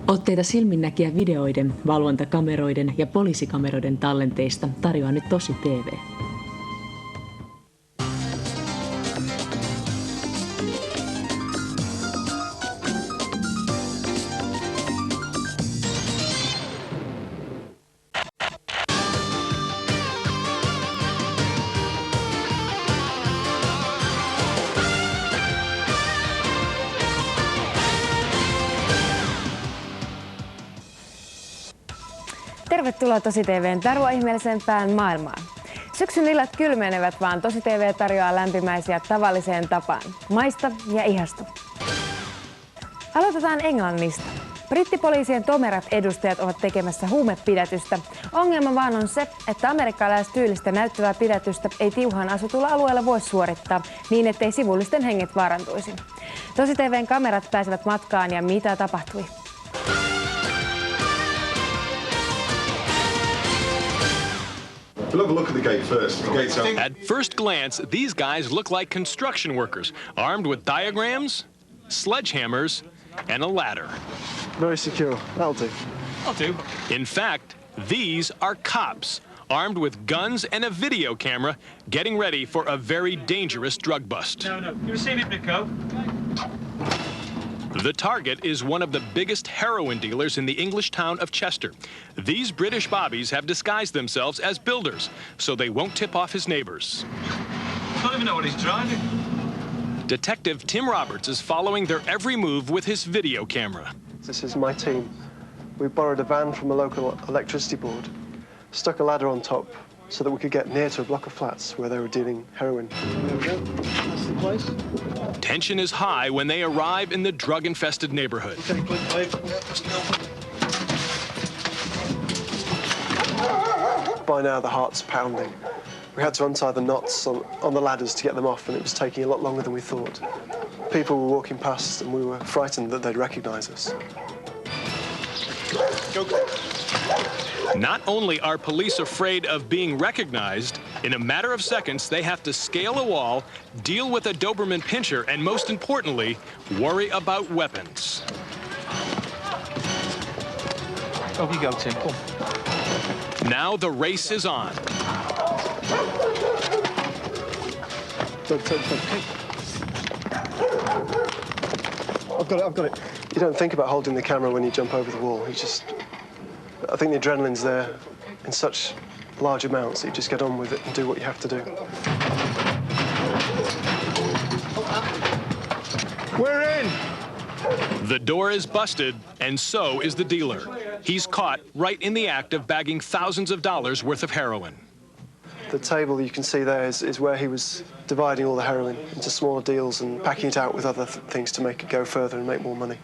Otteita silminnäkiä videoiden, valvontakameroiden ja poliisikameroiden tallenteista tarjoaa nyt TosiTV. Tervetuloa TosiTV:n tarua ihmeellisempään maailmaan. Syksyn illat kylmenevät, vaan TosiTV tarjoaa lämpimäisiä tavalliseen tapaan. Maista ja ihastu. Aloitetaan Englannista. Brittipoliisien tomerat edustajat ovat tekemässä huumepidätystä. Ongelma vaan on se, että amerikkalaistyylistä näyttävää pidätystä ei tiuhaan asutulla alueella voi suorittaa niin, ettei sivullisten henget vaarantuisi. TosiTV:n kamerat pääsevät matkaan ja mitä tapahtui? We'll have a look at the gate first. The gate's out. At first glance, these guys look like construction workers, armed with diagrams, sledgehammers, and a ladder. Very secure. That'll do. I'll do. In fact, these are cops, armed with guns and a video camera, getting ready for a very dangerous drug bust. No. You receive it, Nico? The target is one of the biggest heroin dealers in the English town of Chester. These British bobbies have disguised themselves as builders, so they won't tip off his neighbors. I don't even know what he's driving. Detective Tim Roberts is following their every move with his video camera. This is my team. We borrowed a van from a local electricity board, stuck a ladder on top so that we could get near to a block of flats where they were dealing heroin. There we go. That's the place. Tension is high when they arrive in the drug-infested neighborhood. Okay, by now, the heart's pounding. We had to untie the knots on the ladders to get them off, and it was taking a lot longer than we thought. People were walking past, and we were frightened that they'd recognize us. Go. Not only are police afraid of being recognized, in a matter of seconds, they have to scale a wall, deal with a Doberman pinscher, and most importantly, worry about weapons. Off you go, Tim. Come. Now the race is on. I've got it. You don't think about holding the camera when you jump over the wall. I think the adrenaline's there in such large amounts that you just get on with it and do what you have to do. We're in! The door is busted, and so is the dealer. He's caught right in the act of bagging thousands of dollars worth of heroin. The table you can see there is where he was dividing all the heroin into smaller deals and packing it out with other things to make it go further and make more money.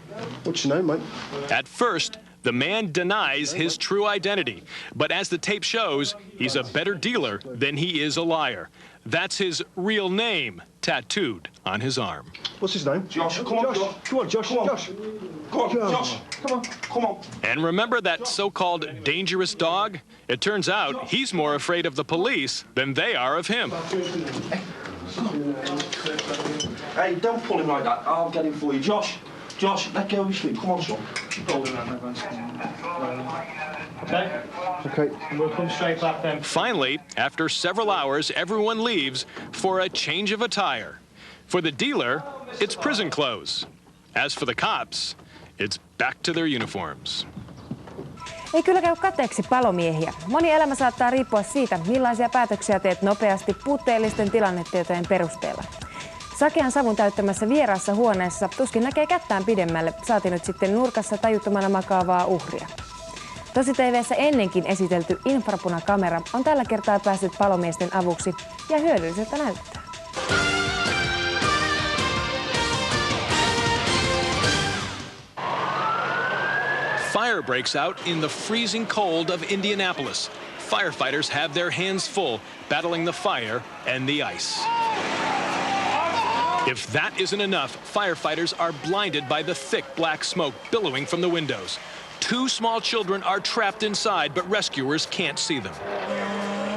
What's your name, mate? At first, the man denies his true identity, but as the tape shows, he's a better dealer than he is a liar. That's his real name tattooed on his arm. What's his name? Josh, come on, Josh. Come on, Josh. Come on. Josh. Come on, Josh. Come on. And remember that so-called dangerous dog? It turns out he's more afraid of the police than they are of him. Hey, don't pull him like that. I'll get him for you. Josh, let go of his feet. Come on, son. Okay. We'll come straight back then. Finally, after several hours, everyone leaves for a change of attire. For the dealer, it's prison clothes. As for the cops, it's back to their uniforms. Ei kyllä käy kateeksi palomiehiä. Moni elämä saattaa riippua siitä, millaisia päätöksiä teet nopeasti puutteellisten tilannetietojen perusteella. Sakean savun täyttämässä vieraassa huoneessa tuskin näkee kättään pidemmälle, saati nyt sitten nurkassa tajuttomana makaavaa uhria. TosiTV:ssä ennenkin esitelty infrapunakamera on tällä kertaa päässyt palomiesten avuksi ja hyödylliseltä näyttää. Fire breaks out in the freezing cold of Indianapolis. Firefighters have their hands full battling the fire and the ice. If that isn't enough, firefighters are blinded by the thick black smoke billowing from the windows. 2 small children are trapped inside, but rescuers can't see them.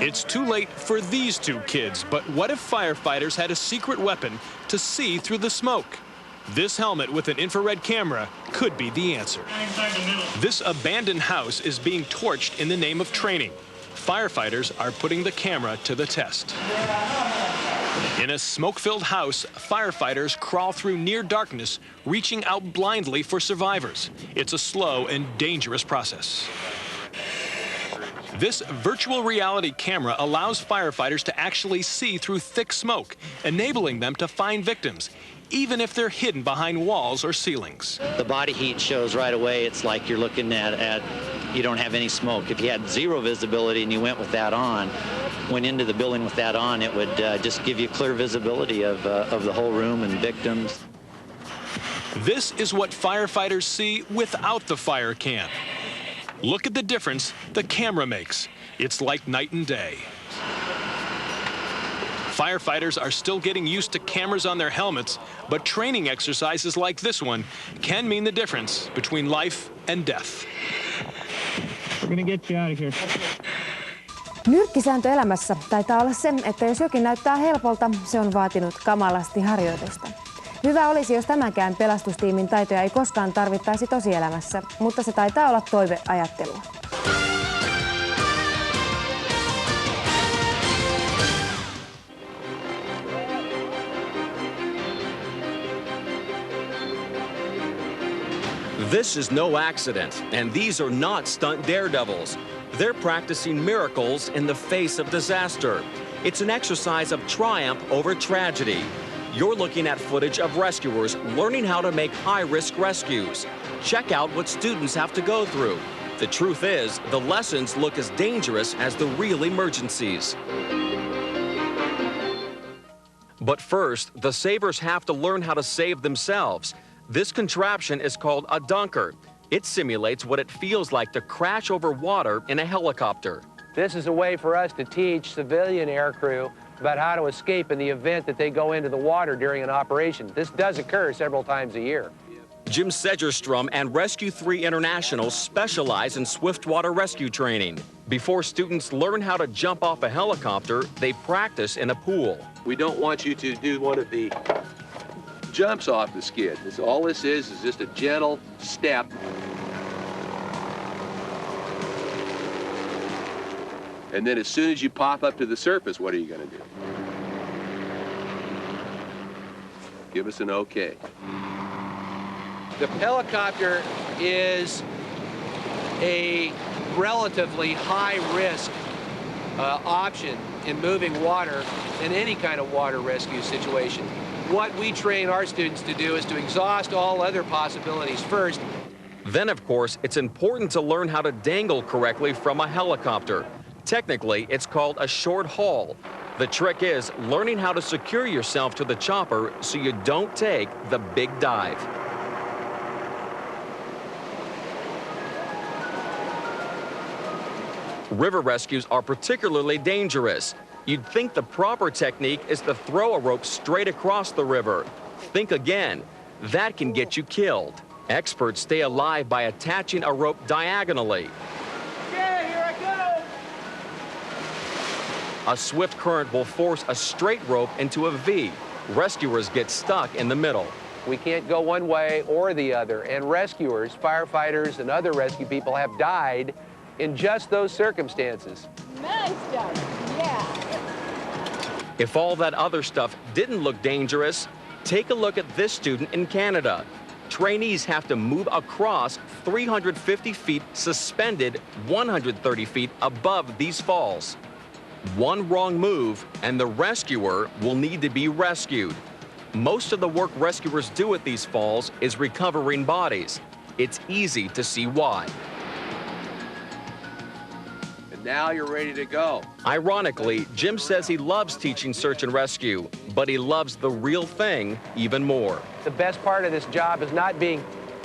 It's too late for these 2 kids, but what if firefighters had a secret weapon to see through the smoke? This helmet with an infrared camera could be the answer. This abandoned house is being torched in the name of training. Firefighters are putting the camera to the test. In a smoke-filled house, firefighters crawl through near darkness, reaching out blindly for survivors. It's a slow and dangerous process. This virtual reality camera allows firefighters to actually see through thick smoke, enabling them to find victims, even if they're hidden behind walls or ceilings. The body heat shows right away. It's like you're looking at you don't have any smoke. If you had zero visibility and you went with that on, went into the building with that on, it would just give you clear visibility of the whole room and victims. This is what firefighters see without the fire cam. Look at the difference the camera makes. It's like night and day. Firefighters are still getting used to cameras on their helmets, but training exercises like this one can mean the difference between life and death. We're gonna get you out of here. Nyrkkisääntö elämässä taitaa olla se, että jos jokin näyttää helpolta, se on vaatinut kamalasti harjoitusta. Hyvä olisi, jos tämänkään pelastustiimin taitoja ei koskaan tarvittaisi tosielämässä, mutta se taitaa olla toiveajattelua. This is no accident, and these are not stunt daredevils. They're practicing miracles in the face of disaster. It's an exercise of triumph over tragedy. You're looking at footage of rescuers learning how to make high-risk rescues. Check out what students have to go through. The truth is, the lessons look as dangerous as the real emergencies. But first, the savers have to learn how to save themselves. This contraption is called a dunker. It simulates what it feels like to crash over water in a helicopter. This is a way for us to teach civilian aircrew about how to escape in the event that they go into the water during an operation. This does occur several times a year. Jim Sedgerstrom and Rescue 3 International specialize in swiftwater rescue training. Before students learn how to jump off a helicopter, they practice in a pool. We don't want you to do one of the jumps off the skid. All this is just a gentle step. And then as soon as you pop up to the surface, what are you going to do? Give us an okay. The helicopter is a relatively high-risk option in moving water in any kind of water rescue situation. What we train our students to do is to exhaust all other possibilities first. Then, of course, it's important to learn how to dangle correctly from a helicopter. Technically, it's called a short haul. The trick is learning how to secure yourself to the chopper so you don't take the big dive. River rescues are particularly dangerous. You'd think the proper technique is to throw a rope straight across the river. Think again. That can get you killed. Experts stay alive by attaching a rope diagonally. Okay, here I go! A swift current will force a straight rope into a V. Rescuers get stuck in the middle. We can't go one way or the other, and rescuers, firefighters, and other rescue people have died in just those circumstances. Nice job. Yeah. If all that other stuff didn't look dangerous, take a look at this student in Canada. Trainees have to move across 350 feet suspended 130 feet above these falls. One wrong move and the rescuer will need to be rescued. Most of the work rescuers do at these falls is recovering bodies. It's easy to see why. Now you're ready to go. Ironically, Jim says he loves teaching search and rescue, but he loves the real thing even more. The best part of this job is not being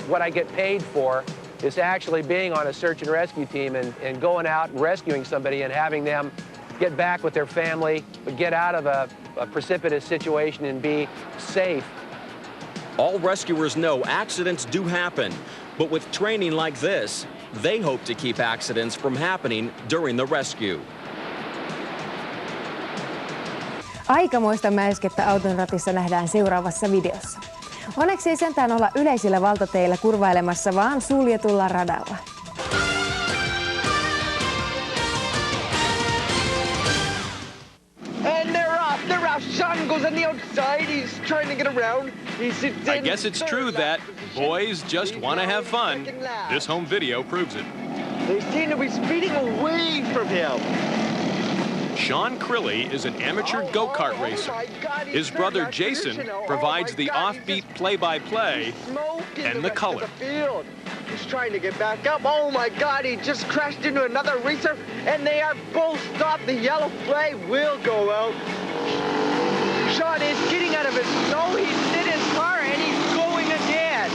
what I get paid for, it's actually being on a search and rescue team and going out and rescuing somebody and having them get back with their family, but get out of a precipitous situation and be safe. All rescuers know accidents do happen, but with training like this, they hope to keep accidents from happening during the rescue. Aikamoista mäiskettä auton ratissa nähdään seuraavassa videossa. Onneksi ei sentään olla yleisillä valtateillä kurvailemassa, vaan suljetulla radalla. Sean goes on the outside, he's trying to get around. He sits in. I guess it's true that boys just want to have fun. This home video proves it. They seem to be speeding away from him. Sean Crilly is an amateur go-kart racer. His brother Jason provides the offbeat play-by-play and the color. He's trying to get back up. Oh my God, he just crashed into another racer and they are both stopped. The yellow flag will go out. Sean is getting out of his snow. He's in his car and he's going again.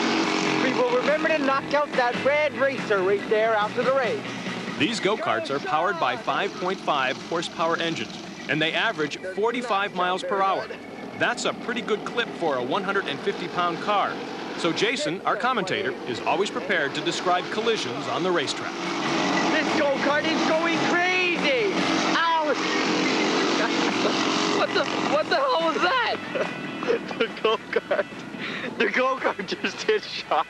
We will remember to knock out that red racer right there after the race. These go-karts are powered by 5.5 horsepower engines, and they average 45 miles per hour. That's a pretty good clip for a 150-pound car. So Jason, our commentator, is always prepared to describe collisions on the racetrack. This go-kart is going crazy! Ouch! What the hell was that? The go-kart just hit Sean.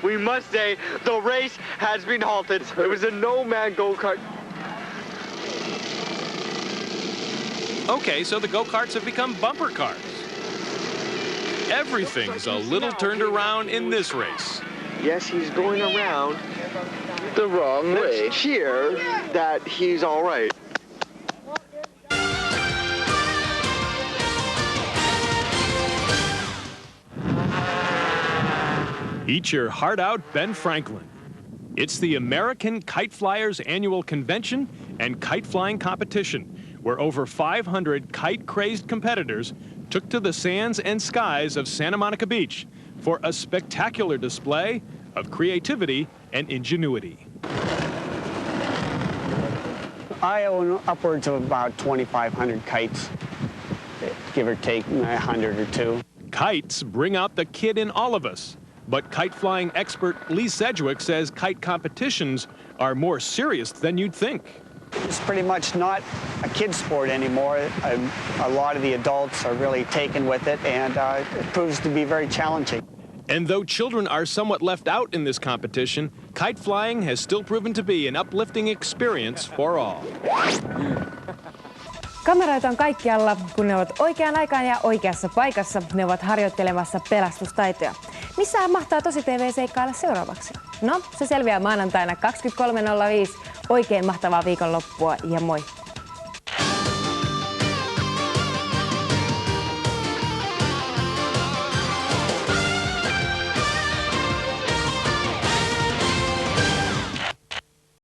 We must say the race has been halted. It was a no-man go-kart. Okay, so the go-karts have become bumper cars. Everything's a little turned around in this race. Yes, he's going around the wrong way. Let's cheer that he's all right. Eat your heart out, Ben Franklin. It's the American Kite Flyers Annual Convention and Kite Flying Competition, where over 500 kite-crazed competitors took to the sands and skies of Santa Monica Beach for a spectacular display of creativity and ingenuity. I own upwards of about 2,500 kites, give or take 100 or two. Kites bring out the kid in all of us. But kite flying expert Lee Sedgwick says kite competitions are more serious than you'd think. It's pretty much not a kid sport anymore. A lot of the adults are really taken with it, and it proves to be very challenging. And though children are somewhat left out in this competition, kite flying has still proven to be an uplifting experience for all. Kameroita on kaikkialla, kun ne ovat oikeaan aikaan ja oikeassa paikassa. Ne ovat harjoittelemassa pelastustaitoja. Missä mahtaa TosiTV seikkailla seuraavaksi? No, se selviää maanantaina 23.05. Oikein mahtavaa viikonloppua ja moi!